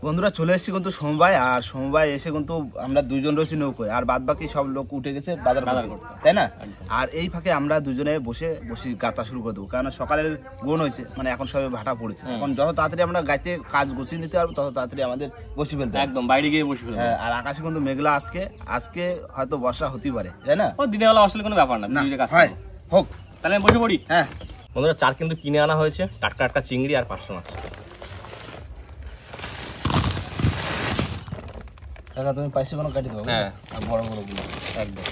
বন্ধুরা চলে এসেছি কিন্তু সমবায় এসে কিন্তু আমরা দুইজন রয়েছি নৌকোয়, আর বাদ বাকি সব লোক উঠে গেছে বাজার করতে, তাই না? আর এই ফাঁকে আমরা দুজনে বসে গাঁথা শুরু করে দেবো, কারণ সকালের গোন হয়েছে, মানে এখন সবাই ভাটা পড়েছে। এখন যত তাড়াতাড়ি আমরা গাইতে কাজ গুছিয়ে নিতে পারবো তত তাড়াতাড়ি আমাদের বসে ফেলতে একদম বাইরে গিয়ে বসে ফেলবো। আর আকাশে কিন্তু মেঘলা, আজকে হয়তো বর্ষা হতেই পারে, তাই না? ও দিনের বেলা আসলে কোনো ব্যাপার না, হয় হোক, তাহলে আমি বসে পড়ি। হ্যাঁ বন্ধুরা, চার কিন্তু কিনে আনা হয়েছে, টাটকা টাটকা চিংড়ি আর 500 মাছ। দাদা তুমি পাইছি কোনো কাটি দেবো? হ্যাঁ, আর বড় বড় গুলো একদম।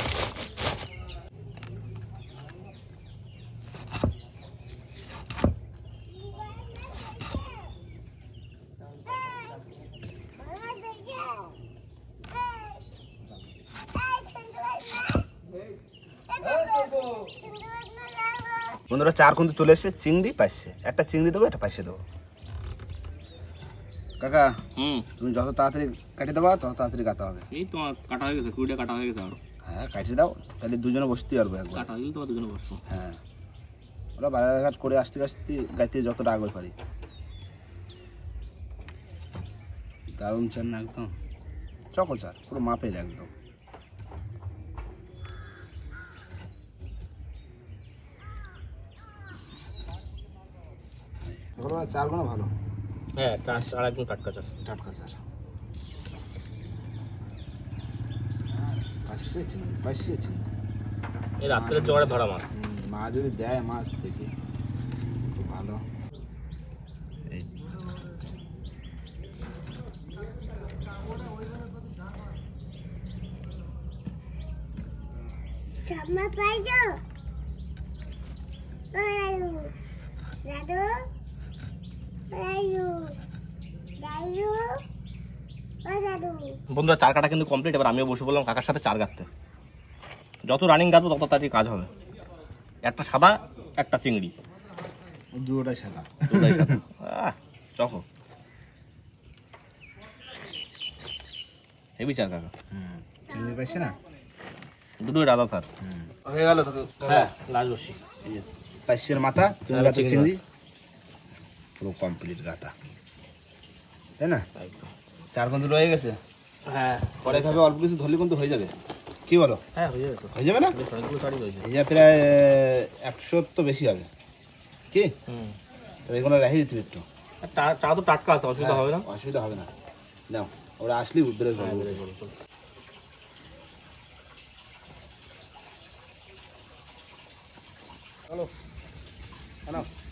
বন্ধুরা চার কিন্তু চলে এসছে, চিংড়ি পাইছে, একটা চিংড়ি দেবো, একটা পাইছে দেবো। কাকা তুমি যত তাড়াতাড়ি কাটি দেবা তত তাড়াতাড়ি কাটা হবে। এই তোমার কাটা হয়ে গেছে, কুড়িটা কাটা হয়ে গেছে আরো। হ্যাঁ কাটিয়ে দাও, তাহলে দুজনে বসতে পারবো একবার। কাটা হয়ে গেলে তো দুজনে বসবো। হ্যাঁ ওরা বাজার ঘাট করে আসতে গাইতে যতটা আগে পারি। দারুণ চার না একদম, চকো চার, পুরো মাপের একদম। চারগুলো ভালো। হ্যাঁ, চাষ আর একদম টাটকা চাষ, টাটকা চার। পাইছে এই রাত্রে জোয়ারে ধরা মাছ। মা যদি দেয় মাছ দেখি খুব ভালো। বন্ধুরা চার কাটা কিন্তু কমপ্লিট, এবার আমিও বসে বললাম কাকার সাথে চার গাঁথতে। যত রানিং গাঁথবো তত তাড়াতাড়ি কাজ হবে। একটা সাদা, একটা চিংড়ি, দুটোটাই সাদা। চকো হেভি চার কাকা। চিংড়ি পাইছে না, দুটোই রাজা স্যার। হয়ে গেল। হ্যাঁ, লাল রশি, পাইশের মাথা, চিংড়ি পুরো কমপ্লিট গাঁথা, তাই না? চার কিন্তু রয়ে গেছে। হ্যাঁ, পরে খাবে অল্প কিছু ধরলে কিন্তু হয়ে যাবে, কি বলো? হ্যাঁ হয়ে যাবে, হয়ে যাবে না? অনেকগুলো শাড়ি হয়েছে, এই প্রায় 100 তো বেশি হবে কি? এগুলো রেখে দিতে একটু, চা তো টাটকা আছে, অসুবিধা হবে না। অসুবিধা হবে না, নাও ওরা আসলে উদ্ধারে চলো।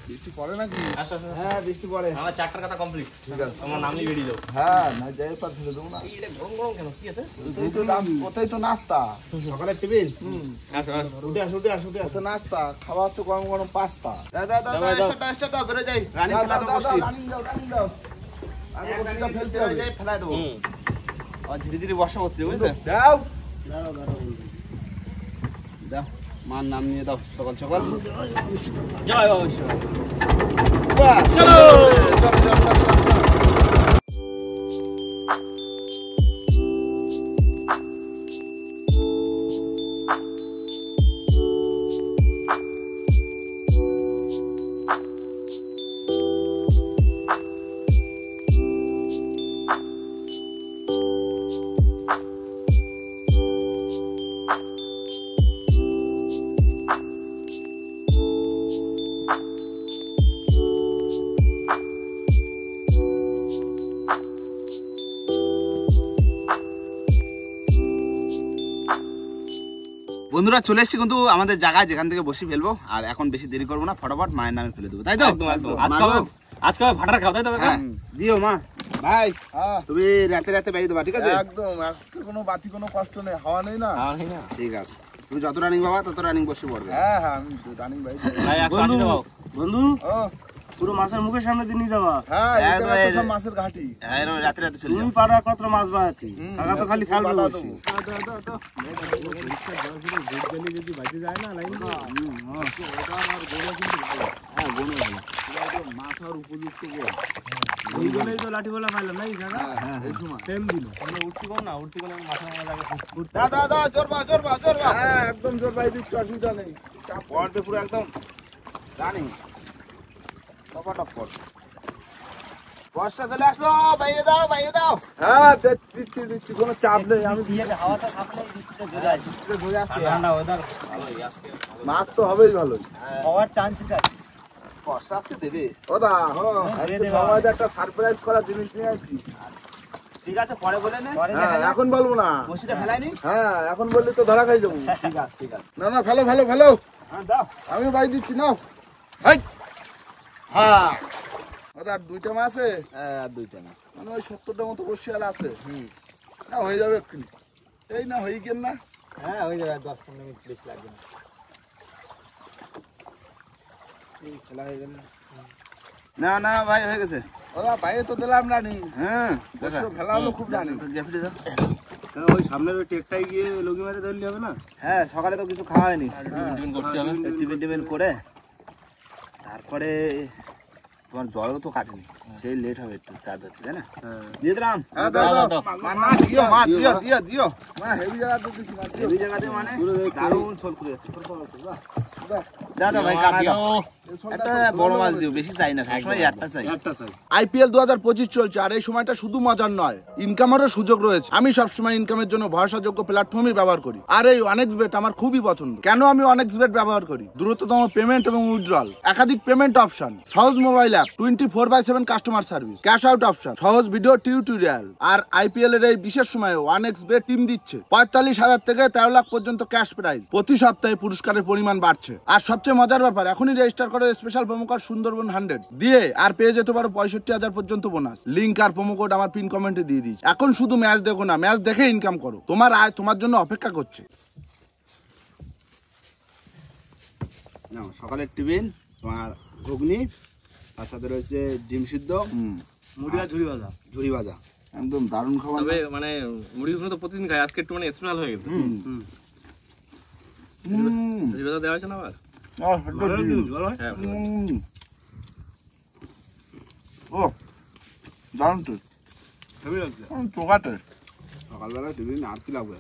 বৃষ্টি পড়ে নাকি? হ্যাঁ বৃষ্টি পড়ে। আমার চারটার কথা কমপ্লিট, ঠিক আছে, আমার নামই বেরিয়ে যাও। হ্যাঁ না যাই পার ধরে দেবো না। এটা গরম গরম কেন, কি আছে? ওটাই তো নাস্তা, সকালের টিফিন। উঠে আস তো নাস্তা খাওয়া হচ্ছে গরম গরম পাস্তা। দাদা বেরো যাই, রানী ফেলা দেবো, ফেলতে হবে, ফেলাই দেবো। ধীরে ধীরে বর্ষা হচ্ছে, বুঝলে? দাও দাও, মার নাম নিয়ে দাও সকাল সকাল। জয় বাবা। চলো চলো। বন্ধুরা চলে এসেছি কিন্তু আমাদের জায়গায়, যেখান থেকে বসে ফেলবো। আর এখন বেশি দেরি করবো না, ফটাফট মায়ের নামে ফেলে দেবো, তাই তো? আজকে ভাটার খাও, তাই তো? দিও মা। ভাই তুমি রাতে রাতে বেরিয়ে দেবা, ঠিক আছে? একদম, আজকে কোনো বাতি কোনো কষ্ট নেই, হাওয়া নেই না। ঠিক আছে, তুমি যত রানিং বাবা তত রানিং বসে পড়বে। হ্যাঁ হ্যাঁ, আমি রানিং ভাই। বন্ধু পুরো মাছের মুখের সামনে দিয়ে নিয়ে যাবা। হ্যাঁ, এটা মাছের ঘাটি। রাতে রাতে তুমি পারা কত মাছ বাড়াচ্ছি, কাকা তো খালি ফেলবে। যদি বাঁচে যায় না লাইন, মাথার উপযুক্ত এই জন্যই তো লাঠি বলা পাইলাম না এই জায়গা। এই সময় সেম দিন উঠতে কোন না, উঠতে কোন মাথা লাগে। দাদা জোরবা। হ্যাঁ একদম জোর পাই দিচ্ছি, অসুবিধা নেই। চাপ পড়বে পুরো একদম রানিং, টপাটপ পড়। বর্ষা চলে আসলো, বাইরে দাও বাইরে দাও। হ্যাঁ দিচ্ছি কোনো চাপ নেই। আমি হাওয়াটা থাকলে বৃষ্টিটা জোরে আসবে, জোরে আসবে। ঠান্ডা ওয়েদার ভালোই আজকে। মাছ তো হবেই ভালো। হওয়ার চান্সেস আছে। বর্ষা আজকে দেবে। ও দা সময় একটা সারপ্রাইজ করার জিনিস নিয়ে আসছি। ঠিক আছে, পরে বলে নে। হ্যাঁ, এখন বলবো না। বসিটা ফেলাইনি। হ্যাঁ, এখন বললে তো ধরা খাই যাবো। ঠিক আছে ঠিক আছে। না না, ফেলো ফেলো ফেলো। হ্যাঁ দাও। আমি বাই দিচ্ছি, নাও। হাই। হ্যাঁ দাদা, আর দুইটা মাছ আছে। হ্যাঁ আর দুইটা না, মানে ওই 70টার মতো বসিয়াল আছে। না হয়ে যাবে এক্ষুনি। এই না হয়ে গেল না। হ্যাঁ হয়ে যাবে, 10-15 মিনিট বেশি লাগবে না। খেলা হয়ে গেল না? না ভাই হয়ে গেছে। ওরা বাইরে তো দিলাম না নি। হ্যাঁ ফেলা হলো খুব জানি। ওই সামনের ওই টেকটাই গিয়ে লগি মারে ধরলে হবে না? হ্যাঁ সকালে তো কিছু খাওয়া হয়নি, টিফিন করতে হবে। টিফিন টিফিন করে তারপরে তোমার জলও তো কাটেনি, সেই লেট হবে একটু চা দিতে, তাই না? দিয়ে দিলাম। হ্যাঁ দাও দাও। না দিও মা, দিও দিও দিও। মা হেভি জায়গা তো কিছু না। এই জায়গাতে মানে দারুণ ছোল করে যাচ্ছে। দাদা ভাই কানা দাও, একটা বড় মাছ দিও, বেশি চাই না, সবসময় একটা চাই। একটা সাইজ। IPL 2025 চলছে, আর এই সময়টা শুধু মজার নয়, ইনকামেরও সুযোগ রয়েছে। আমি সবসময় ইনকামের জন্য ভরসাযোগ্য প্ল্যাটফর্মই ব্যবহার করি, আর এই OneXBet আমার খুবই পছন্দ। কেন আমি OneXBet ব্যবহার করি? দ্রুততম পেমেন্ট এবং উইথড্রল, একাধিক পেমেন্ট অপশন, সহজ mobile app, 24/7 customer service, cash out option, সহজ ভিডিও টিউটোরিয়াল। আর IPL এর এই বিশেষ সময়ে OneXBet টিম দিচ্ছে 45,000 থেকে 13 লাখ পর্যন্ত ক্যাশ প্রাইজ। প্রতি সপ্তাহে পুরস্কারের পরিমাণ বাড়ছে, আর সবচেয়ে মজার ব্যাপার, এখনই রেজিস্টার করে স্পেশাল প্রোমো কোড সুন্দরবন 100 দিয়ে আর পেয়ে যেতে পারো 65,000 পর্যন্ত বোনাস। লিংক আর প্রোমো কোড আমার পিন কমেন্টে দিয়ে দিচ্ছি। এখন শুধু ম্যাচ দেখো না, ম্যাচ দেখে ইনকাম করো। তোমার আয় তোমার জন্য অপেক্ষা করছে। নাও সকালের টিফিন তোমার ঘুগনি, তার সাথে রয়েছে ডিম সিদ্ধ, মুড়ি আর ঝুড়ি ভাজা। ঝুরি ভাজা। একদম দারুণ খাবার। তবে মানে মুড়ি ঘুগনি তো প্রতিদিন খাই, আজকে একটু মানে স্পেশাল হয়ে গেছে। ঝুড়ি ভাজা দেওয়া হয়েছে না আবার? হ্যাঁ ও দারুণ তো হেভি লাগছে। চোখাটে। সকালবেলা টিফিন আর কি লাগবে?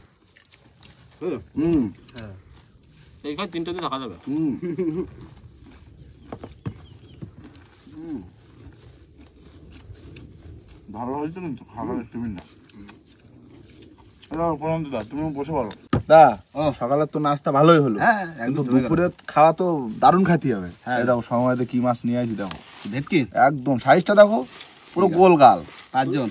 এইখানে 3টে দিন থাকা যাবে। ভালো হয়েছে কিন্তু খাবারের টিফিনটা। তুমি বসে পারো। দা সকালের তো নাস্তা ভালোই হলো, হ্যাঁ কিন্তু একদম দুপুরে খাওয়া তো দারুণ খাতি হবে। এই দেখো সময়তে কি মাছ নিয়ে আসি, দেখো ভেটকি একদম সাইজটা দেখো, পুরো গোল গাল। 5 জন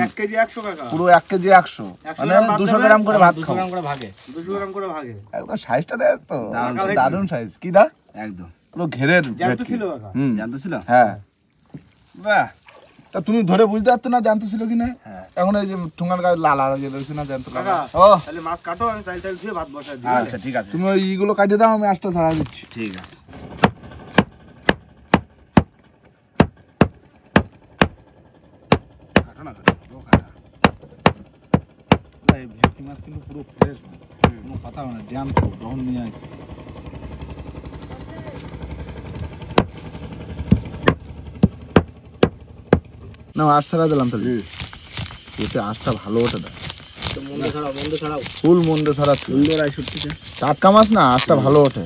1 কেজি 100 টাকা। পুরো 1 কেজি 100, মানে 200 গ্রাম করে ভাত 200 খাও। গ্রাম করে ভাগে। 200 গ্রাম করে ভাগে। একদম সাইজটা দেখ তো, দারুণ দারুণ সাইজ। কি দা একদম পুরো ঘেরের জ্যান্ত ভেটকি। ছিল কাকা। জানতে ছিল। হ্যাঁ, বাহ, তা তুমি ধরে বুঝতে পারছো না জানতে ছিল কি না? হ্যাঁ। এখন এই যে ঠোঙার গায়ে লাল আর রয়েছে না, জানতো কাকা ও। তাহলে মাছ কাটো, আমি চাল চাল ধুয়ে ভাত বসাই দিই। আচ্ছা ঠিক আছে তুমি ওই ইগুলো কাটিয়ে দাও, আমি আস্তে ছাড়া দিচ্ছি। ঠিক আছে। কাটো না কাটো, ও কাটা। এই ভেটকি মাছ কিন্তু পুরো ফ্রেশ, কোনো কথা হয় না, জ্যান্ত যখন নিয়ে আসি। না আশ ছাড়া দিলাম তাহলে, এতে আশটা ভালো ওঠে না, মন্দ ছাড়াও। ফুল মন্ডে ছাড়া সুন্দর 61 টাটকা মাছ না, আশটা ভালো ওঠে।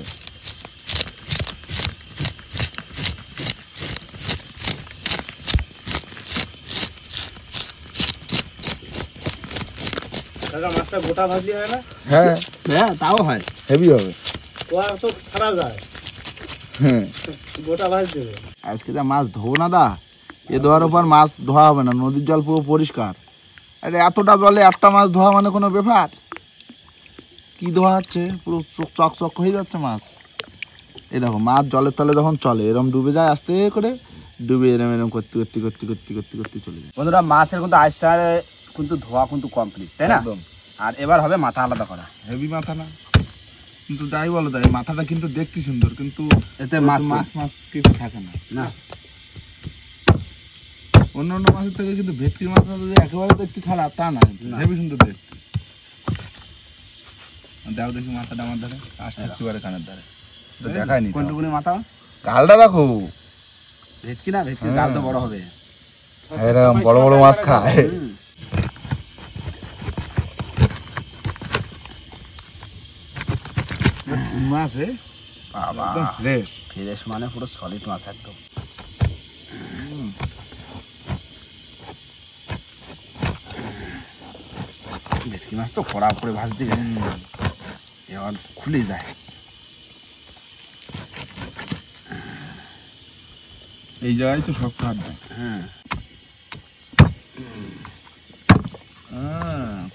কাকা মাছটা গোটা ভাজলি হয় না? হ্যাঁ হ্যাঁ তাও হয়। হেভি হবে। ওয়া তো ছাড়া যায়, হ্যাঁ, গোটা ভাজ দেবে। আজকে যা মাছ ধোবো না দা, এ ধোয়ার উপর মাছ ধোয়া হবে না, নদীর জল পুরো পরিষ্কার। আরে এতটা জলে একটা মাছ ধোয়া মানে কোনো ব্যাপার? কি ধোয়া হচ্ছে, পুরো চকচক হয়ে যাচ্ছে মাছ। এই দেখো মাছ জলের তলে যখন চলে এরম ডুবে যায়, আস্তে করে ডুবে এরম এরম করতে করতে করতে করতে করতে করতে চলে যায়। বন্ধুরা মাছের কিন্তু আইসার কিন্তু ধোয়া কিন্তু কমপ্লিট, তাই না? একদম আর এবার হবে মাথা আলাদা করা। হেভি মাথা না, কিন্তু যাই বলো তাই মাথাটা কিন্তু দেখতে সুন্দর, কিন্তু এতে মাছ মাছ মাছ কিছু থাকে না। না অন্য অন্য মাছের থেকে কিন্তু ভেটকি মাছ যে একেবারে দেখতে খারাপ তা না, হেভি সুন্দর দেখতে। দেখো দেখি মাথাটা আমার ধারে আসতে একেবারে কানের ধারে, তো দেখায়নি। কোনটুকুনি মাথা? গালটা দেখো, ভেটকি না, ভেটকি গাল তো বড় হবে। এরকম বড় বড় মাছ খায়। মাছ বাবা একদম ফ্রেশ। ফ্রেশ মানে পুরো সলিড মাছ একদম। ভেটকি মাছ তো কড়া করে ভাজ দিবে, এবার খুলে যায়। এই জায়গায় তো শক্ত হাত দেয়। হ্যাঁ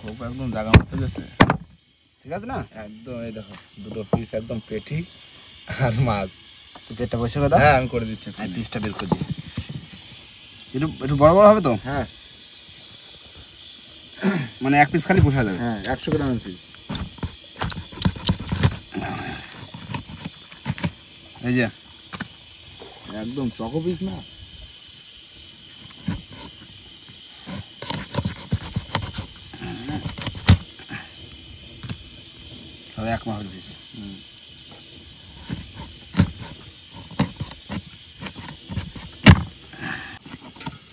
খুব একদম জায়গা মতো গেছে, ঠিক আছে না? একদম এই দেখো দুটো পিস একদম পেটি আর মাছ। পেটটা বসে কথা। হ্যাঁ আমি করে দিচ্ছি। আমি পিসটা বের করে দিই, একটু একটু বড় বড় হবে তো, হ্যাঁ মানে এক পিস খালি পোষা যাবে। হ্যাঁ 100 গ্রামের পিস। এই যে একদম চকো পিস না। হবে 1 মাসের পিস।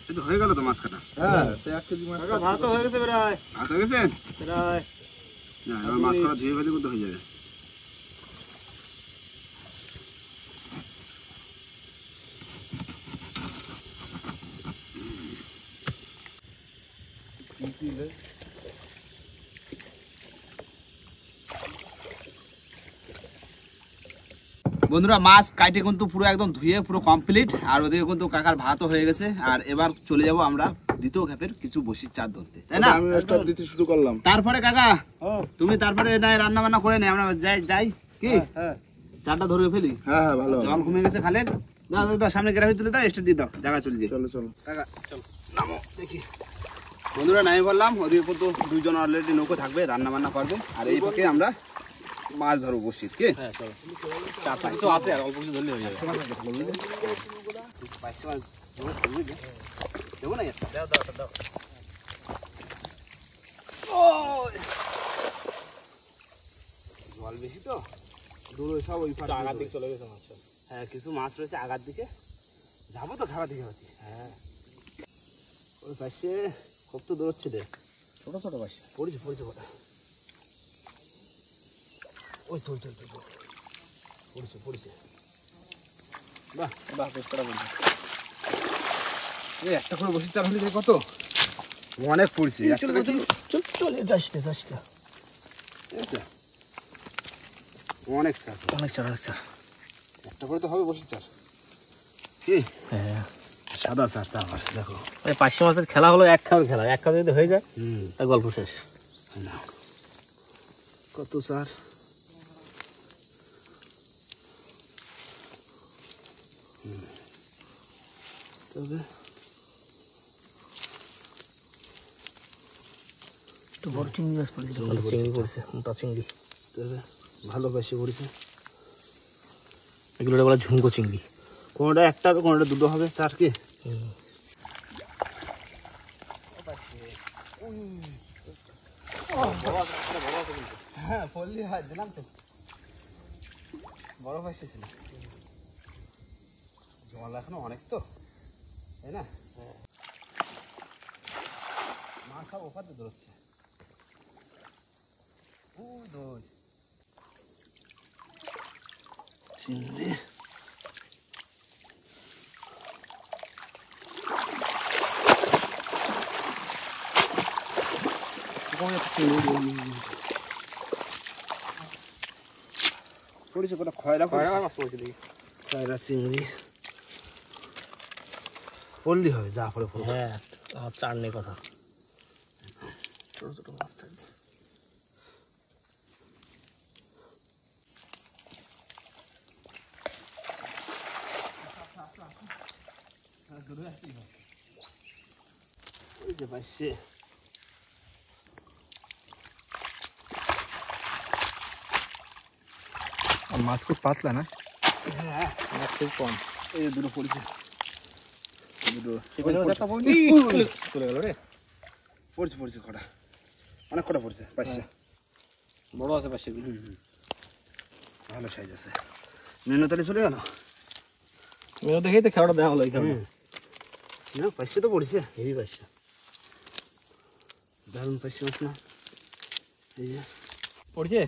এটা হয়ে গেল তো মাছ কাটা। হ্যাঁ তো 1 কেজি মাছ ভাত হয়ে গেছে প্রায় হাত হয়ে গেছে প্রায়। না, এবার মাছ কাটা ধুয়ে ফেলে কিন্তু হয়ে যাবে। বন্ধুরা মাছ কাটে কিন্তু পুরো একদম ধুয়ে পুরো কমপ্লিট, আর ওদিকে কিন্তু কাকার ভাতও হয়ে গেছে। আর এবার চলে যাব আমরা দ্বিতীয় খ্যাপের কিছু বসির চার ধরতে, তাই না? আমি একটা দিতে শুরু করলাম। তারপরে কাকা হ্যাঁ তুমি তারপরে রান্না বান্না করে নে, আমরা যাই যাই কি হ্যাঁ চারটা ধরে ফেলি। হ্যাঁ হ্যাঁ ভালো জল কমে গেছে খালের। দাও দাও দাও, সামনে গ্রাফি তুলে দাও, স্টেট দিয়ে দাও, জায়গা চলে যাই। চলো চলো। কাকা চল নামো দেখি। বন্ধুরা নামে বললাম, ওদিকে কিন্তু দুইজন অলরেডি নৌকো থাকবে, রান্না বান্না করবে, আর এই পক্ষে আমরা মাছ ধরবো বসি। কি হ্যাঁ চলো, চারটা কিছু আছে আর অল্প কিছু ধরলে হয়ে যাবে। দেবো না একটা? জল বেশি তো দূর সব ওই পাশে আগার দিকে চলে গেছে মাছ। হ্যাঁ কিছু মাছ রয়েছে আগার দিকে, যাবো তো খাবার দিকে হচ্ছে। হ্যাঁ ওই পাশে খুব তো দূর হচ্ছে, ছোট ছোট পাশে পড়েছে পড়েছে কোথা, ওই চল চল চল পড়েছে পড়েছে। বাহ বাহ বেশ করা বলছি। এই একটা করে বসে চার হলে কত অনেক পড়ছে। চলে যাস না অনেক চার, অনেক চার অনেক চার। একটা করে তো হবে বসে চার। কি হ্যাঁ সাদা চারটা আমার দেখো। ওই 500 মাছের খেলা হলো এক খাওয়ার খেলা, এক খাওয়া যদি হয়ে যায় তার গল্প শেষ। না কত চার, তবে একটু বড় চিংড়ি মাছ পড়েছে, চিংড়ি পড়েছে, মোটা চিংড়ি। তবে ভালোবাসি পড়েছে। এগুলো বলে ঝুমকো চিংড়ি। কোনোটা একটা হবে কোনোটা দুটো হবে চার। কি হ্যাঁ পল্লি হয় দিলাম তো, বড় পাশে ছিল। জল এখনো অনেক তো, তাই না? মাছ সব ওপার দিয়ে ধরছে। চিংড়ি পড়েছে কোটা খয়রা মাছ পড়েছে দেখি। খয়রা চিংড়ি পড়লি হবে যা পড়ে পড়ে। হ্যাঁ আর চার নেই কথা, ছোট ছোট মাছ থাকবে। ওই যে পাশে মাছ খুব পাতলা না? হ্যাঁ মাছ খুব কম। এই যে দুটো পড়েছে, দুটো চলে গেল রে। পড়ছে পড়ছে কটা, অনেক কটা পড়ছে পাশে। বড় আছে পাশে, ভালো সাইজ আছে। মেনতালি চলে গেল মেয়ে দেখেই তো খেলাটা দেওয়া হলো এখানে। না পাশে তো পড়ছে, হেভি পাশে দারুণ পাশে মাছ না। এই যে পড়ছে,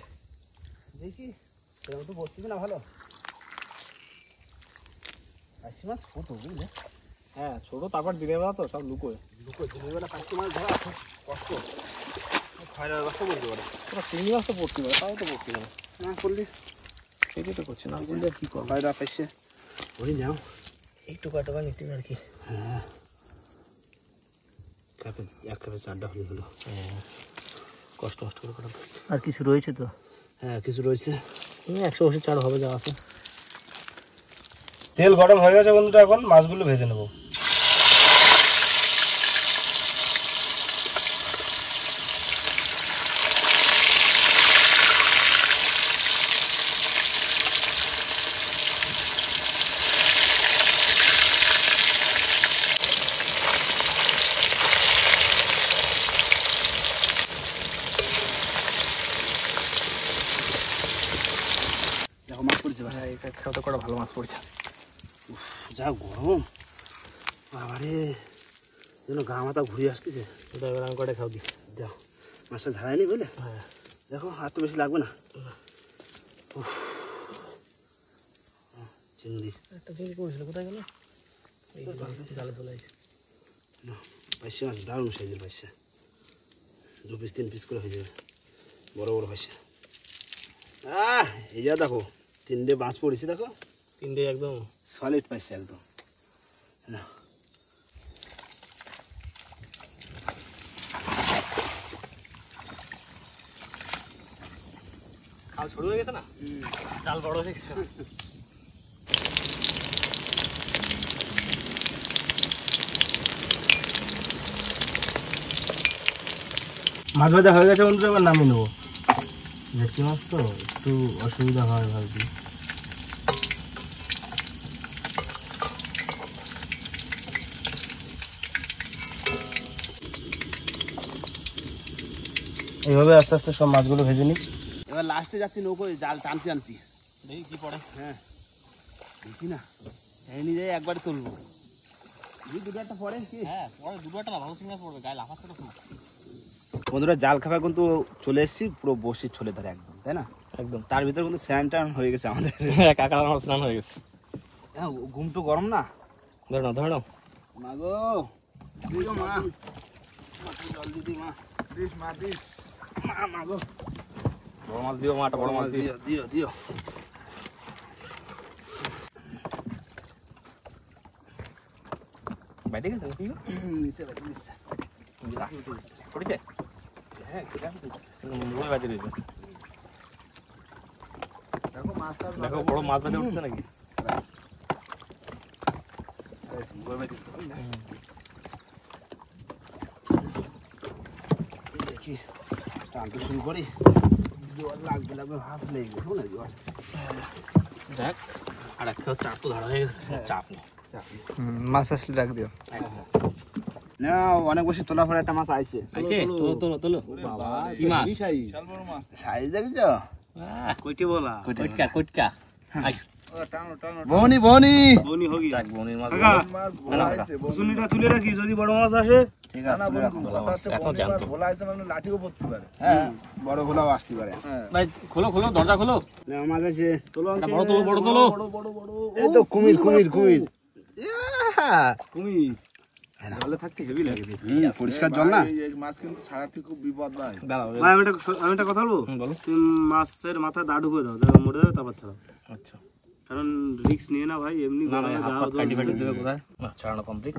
দেখি সেরকম তো পড়ছে না ভালো। পাশে মাছ ছোট বুঝলে, হ্যাঁ ছোট, তারপর দিনের বেলা তো সব লুকোয়। দুটো দিনের বেলা পাশে মাছ ধরা খুব কষ্ট। খয়রার বাচ্চা বলতে পারে চিংড়ি মাছ তো পড়তে পারে, তাও তো পড়তে পারে না করলি সেটাই তো করছে না বললে আর কি করবো। খয়রা পাইছে ওই নাও এই টোকা টোকা নিতে আর কি। হ্যাঁ কাপে এক কাপে 4টা হয়ে গেল কষ্ট কষ্ট করে করা। আর কিছু রয়েছে তো? হ্যাঁ কিছু রয়েছে 180 চার হবে যা আছে। তেল গরম হয়ে গেছে বন্ধুরা, এখন মাছগুলো ভেজে নেব। দেখো মাছ পড়ছে ভাই, এটা খাওয়া করা ভালো মাছ পড়ছে। যা গরম বাবারে, যেন গা মাথা ঘুরে আসতেছে। এটা এবার আমি কটা খাও দিই। দাও মাছটা ঝাড়ায়নি বুঝলে? হ্যাঁ দেখো আর তো বেশি লাগবে না। উফ, চিংড়ি একটা চিংড়ি করেছিল, কোথায় গেল? এই জালে চলে আসছে। পাইছে মাছ, দারুণ সাইজের পাইছে। 2 পিস 3 পিস করে হয়ে যাবে, বড় বড় পাইছে। এই যা দেখো 3টে মাছ পড়েছে, দেখো 3টে একদম সলিড পাইছে একদম। না খাল ছোট হয়ে গেছে না, জাল বড় হয়ে গেছে। মাছ ভাজা হয়ে গেছে বন্ধুরা, এবার নামিয়ে নেবো। ভেটকি মাছ তো একটু অসুবিধা হয় ভাবছি। এইভাবে আস্তে আস্তে সব মাছগুলো ভেজে নিই। এবার লাস্টে যাচ্ছি নৌকোয়, জাল টানছি আনছি। দেখি কি পড়ে। হ্যাঁ দেখি না, এই নিজে একবারে তুলবো। দুটো একটা পরে কি? হ্যাঁ পরে দুটো একটা না, ভালো চিংড়ি মাছ পড়বে, গায়ে লাফাচ্ছে তো খুব। বন্ধুরা জাল খাওয়া কিন্তু চলে এসেছি পুরো বসির ছোলে ধরে একদম, তাই না? একদম তার ভিতরে কিন্তু স্যান টান হয়ে গেছে আমাদের। কাকার আমার স্নান হয়ে গেছে। হ্যাঁ ঘুম তো গরম না। ধরে নাও ধরে নাও। মা গো দিও মা, জল দিদি মা, দিস মা দিস মা গো, বড় মাছ দিও, মাটা বড় মাছ দিও। দিও দিও দিও। বাইরে গেছে নাকি? নিচে বাইরে নিচে। পড়েছে? হ্যাঁ কেটে দিচ্ছি। মুড়ে বাইরে দিয়েছে। দেখো মাছটা দেখো বড় মাছ বাইরে উঠছে নাকি? দেখি টানতে শুরু করি, জল লাগবে লাগবে ভাব লেগে গেছে না জল। দেখ আর একটা চাপ তো ধরা হয়ে গেছে, চাপ নেই। মাছ আসলে ডাক দিও। না অনেক বসে তোলা পরে একটা মাছ আইছে। আইছে তোলো তোলো তোলো। বাবা কি মাছ? সাইজ দেখেছ? কইটে বলা কটকা কটকা। আই বনি বনি বনি হোগি দেখ বনির মাছ। মাছ ভোলা আইছে। কুসুনিটা তুলে রাখি, যদি বড় মাছ আসে। ঠিক আছে তুলে রাখো। এখন জানতো। ভোলা আইছে মানে লাঠিও পড়তে পারে। হ্যাঁ বড় ভোলাও আসতে পারে। ভাই খোলো খোলো দরজা খোলো। মাছ আছে, তোলো এটা বড় তোলো বড় তোলো। এই তো কুমির কুমির কুমির। কুমির জলে থাকতে হেভি লাগে দেখতে। পরিষ্কার জল না। এই মাছ কিন্তু ছাড়াতে খুব বিপদ ভাই। দাঁড়াও। ভাই আমি একটা কথা বলবো। বলো। তুমি মাছের মাথা দা ঢুকে দাও, দেখো মরে যাবে, তারপর ছাড়াও। আচ্ছা কারণ রিস্ক নিয়ে না ভাই, এমনি না না গলায় হাত যাওয়া পাত কাটি ফাটি জল। দেবে কোথায়? না ছাড়ানো কমপ্লিট।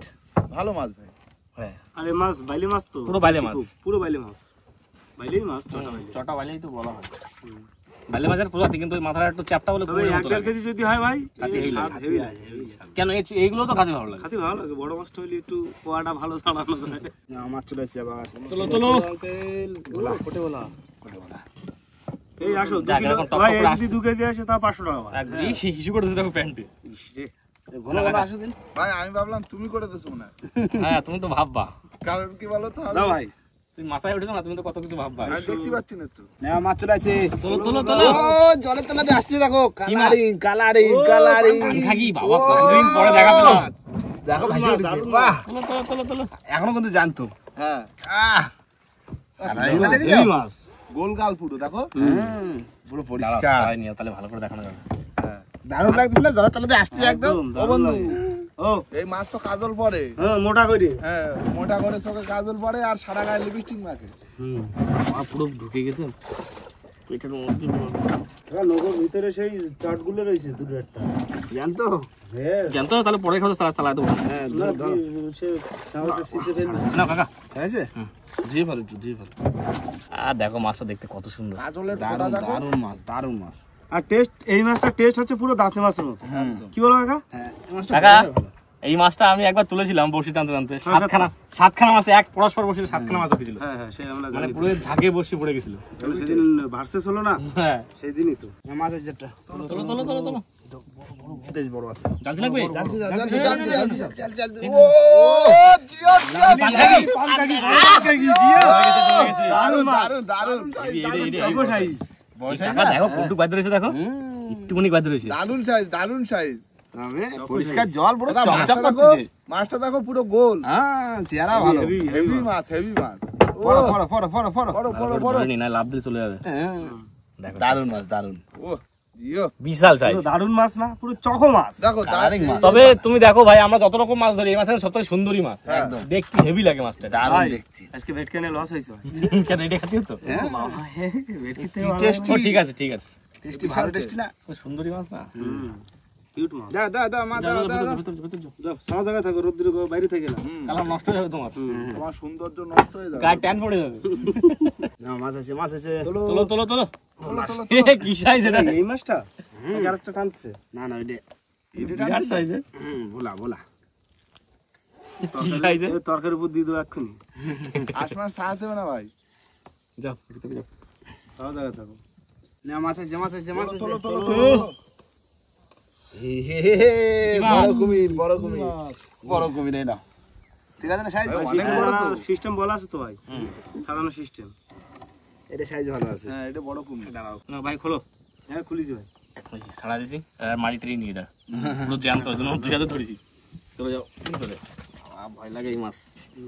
ভালো মাছ ভাই। হ্যাঁ আরে মাছ বাইলে মাছ তো, পুরো বাইলে মাছ। পুরো বাইলে মাছ, বাইলেই মাছ, ছোট বাইলে। চটা বাইলেই তো বলা হয়। বাইলে মাছের প্রজাতি, কিন্তু ওই মাথাটা একটু চ্যাপটা বলে তবে কুমিরের মতো 1-1.5 লাগে। কেজি যদি হয় ভাই, খাতে এই হেভি স্বাদ লাগে। হেভি লাগে, হেভি লাগে। কেন এইগুলো তো খাতে ভালো লাগে। খাতে ভালো লাগে, বড় মাছটা হইলে একটু পোয়াটা ভালো ছাড়ানো যায়। আমার চলে এসেছে আবার। তোলো তোলো। ভোলা কোটে ভোলা। এই আসো 2 দেখ, কিলো এখন টপ ভাই, করে এই আসছে। যদি 2 কেজি আসে তা 500 টাকা ভাই। একদম হিসু করে দিতে দেখো প্যান্টে। ইস রে, ঘন ঘন আসো দিন। ভাই আমি ভাবলাম তুমি করে দিছো মনে হয়। হ্যাঁ তুমি তো ভাববা। কারণ কি বলো তো, দাও ভাই। তুমি মাথায় উঠেছো না, তুমি তো কত কিছু ভাববা। আমি দেখতে পাচ্ছি না তো। না মাছ চলে আসছে। তোলো তোলো তোলো। ও জলের তলাতে আসছে দেখো, মাছ? Colouring colouring colouring. আমি থাকি বাবা, কতদিন পরে দেখা পেলাম। দেখো ভাই উঠেছে। বাহ তোলো তোলো তোলো তোলো। এখনো কিন্তু জানতো। হ্যাঁ আহ কালারিংটা দেখেছো? হেভি মাছ। গোলগাল পুরো দেখো। পুরো দাঁড়াও, পরিষ্কার। ছাড়াই নিও, তাহলে ভালো করে দেখানো যাবে। দারুণ লাগতেছে না জলের তলাতে আসছে একদম। ও দারুণ বন্ধু লাগে। ও ও এই মাছ তো কাজল পরে, হ্যাঁ মোটা করে। হ্যাঁ মোটা করে চোখে কাজল পরে আর সারা গায়ে লিপস্টিক মাখে। আমার পুরো ঢুকে গেছে পেটের মধ্যে নৌকোর ভিতরে সেই চাটগুলো রয়েছে দুটো একটা। জানতো? হ্যাঁ জানতো তাহলে পরে খাওয়া তারা চালায় দেবো হ্যাঁ না, সে সামনে সিসে ফেলবে। না কাকা। খাইছে? দিয়ে ভালো একটু দিয়ে ভালো। আর দেখো মাছটা দেখতে কত সুন্দর। কাজলের ফোঁটা দেখো। দারুণ মাছ, দারুণ মাছ। আর টেস্ট, এই মাছটা টেস্ট হচ্ছে পুরো দাঁতে মাছের মতো। কি বলো কাকা? হ্যাঁ এই মাছটা কাকা ভালো। এই মাছটা আমি একবার তুলেছিলাম বসি টানতে টানতে, সাতখানা মাছ এক পরস্পর বসে সাতখানা মাছ উঠেছিল, হ্যাঁ হ্যাঁ সে আমরা মানে জানি। পুরো ঝাঁকে বসে পড়ে গেছিল। সেদিন ভার্সেস হলো না, হ্যাঁ সেই দিনই তো। মাছ আছে একটা। তোলো তোলো তোলো তোলো তোলো। বেশ বড় আছে। জালতি লাগবে? জলদি চল চল। ও জিও পানকাকি। দারুণ দারুণ দারুণ এই কাকা দেখো কোনটুক বাদ রয়েছে, দেখো একটুখানি বাদ রয়েছে। দারুণ সাইজ, দারুণ সাইজ। তবে পরিষ্কার জল পুরো দাদা, চমচম মাছটা দেখো, করতেছে। মাছটা দেখো পুরো গোল। হ্যাঁ চেহারা ভালো। হেভি মাছ, হেভি মাছ। ও ফড়ো ফড়ো ফড়ো ফড়ো ফড়ো। বড় বড় বড়। ধরে নি না লাভ দিলে চলে যাবে। হ্যাঁ, দেখো দারুণ মাছ, দারুণ। ও জিও বিশাল সাইজ। পুরো দারুণ মাছ না, পুরো চকো মাছ। দেখো কালারিং মাছ। তবে তুমি দেখো ভাই, আমরা যত রকম মাছ ধরি এই মাছের সবথেকে সুন্দরী মাছ, একদম। দেখতে হেভি লাগে মাছটা। দারুণ দেখতে। আজকে ভেট কেনে লস হয়েছে। কেন এটা খাতি হতো? ভেট খেতে কি টেস্টি। ও ঠিক আছে ঠিক আছে, টেস্টি, ভালো টেস্টি না? ও সুন্দরী মাছ না। কিউট মাছ। দা দা দা মা দা যাও, দা। যাও, ভিতর যাও, ভিতর যাও। যাও সারা জায়গায় থাকো, রোদ্দুর বাইরে থেকে না। কালার নষ্ট হয়ে যাবে তোমার, তোমার সৌন্দর্য নষ্ট হয়ে যাবে। গায়ে ট্যান পড়ে যাবে। না মাছ আছে, মাছ আছে। তোলো তোলো তোলো চলো, চলো, এ, কি সাইজ এটা? এই মাছটা আরেকটা টানছে। না না ওইটা বিরাট সাইজ। বলা বলা। কি সাইজ? তরকারির উপর দিয়ে দেবো এক্ষুনি। আসমার সাহায্য হবে না ভাই। যাও ভিতরে যাও। সারা জায়গায় থাকো। না মাছ আছে, মাছ আছে, মাছ আছে। চলো, চলো, ও, চলো। হে হে হে হে, কি মাছ? বড় কুমির, বড় কুমির। বড় কুমির এই নাও। ঠিক আছে না সাইজ? অনেক বড় তো। সিস্টেম বলা আছে তো ভাই, সাজানো সিস্টেম। এটা সাইজ ভালো আছে। হ্যাঁ এটা বড় কুমির। না ভাই খোলো। হ্যাঁ খুলিছি ভাই। এক মিনিট ছাড়া দিছি, আর মাটি ট্রি নিয়ে এটা পুরো জ্যান্ত ওই জন্য দুই হাতে ধরেছি। চলে যাও ভিতরে। ভয় লাগে এই মাছ,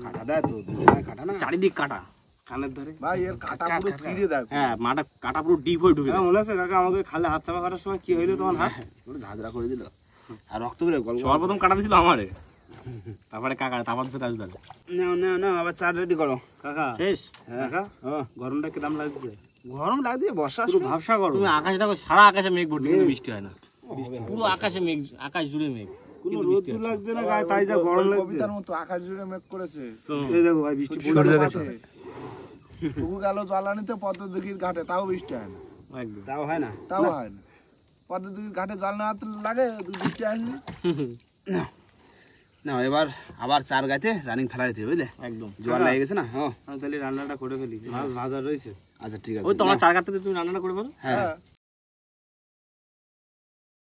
কাটা দেয় তো, দুজনে কাটা না। চারিদিক কাটা। কানের ধরে। ভাই এর কাটা পুরো চিড়ে দেখো। হ্যাঁ মাটা কাটা পুরো ডিপ হয়ে ঢুকে হ্যাঁ যায়। মনে আছে কাকা আমাকে খালে হাত চাপা করার সময় কি হইলো তোমার হাত? পুরো ঝাঁঝরা করে দিল। আর রক্ত বেরো গল গল। সর্বপ্রথম কাটা দিছিল আমারে, তারপরে কাকা, তারপর দিচ্ছে রাজদাল। নাও নাও নাও, আবার চা রেডি করো। কাকা শেষ। কাকা গরমটা কিরম লাগছে? গরম লাগছে, বর্ষা পুরো ভাবসা গরম। তুমি আকাশে দেখো, সারা আকাশে মেঘ ভর্তি, কিন্তু বৃষ্টি হয় না। পুরো আকাশে মেঘ, আকাশ জুড়ে মেঘ, কোনো কিন্তু রোদ বৃষ্টি হয় না। লাগছে না গায়ে, তাই যা গরম লাগছে। কবিতার মতো আকাশ জুড়ে মেঘ করেছে। এই দেখো ভাই বৃষ্টি সূর্য পড়ে পাশে। তবু গেল জ্বালানিতে পদ্মদিঘির ঘাটে, তাও বৃষ্টি হয় না। একদম। তাও হয় না। তাও হয় না। পদ্মদিঘির ঘাটে জল নেওয়া লাগে, বৃষ্টি আসলে। না এবার আবার চার গাইতে রানিং ফেলা দিতে হবে, বুঝলে? একদম। জোয়ার লেগে গেছে না। হ্যাঁ আমি তাহলে রান্নাটা করে ফেলি, মাছ ভাজা রয়েছে। আচ্ছা ঠিক আছে। ওই তোমার চার কাটতে তুমি রান্নাটা করে পারো। হ্যাঁ হ্যাঁ।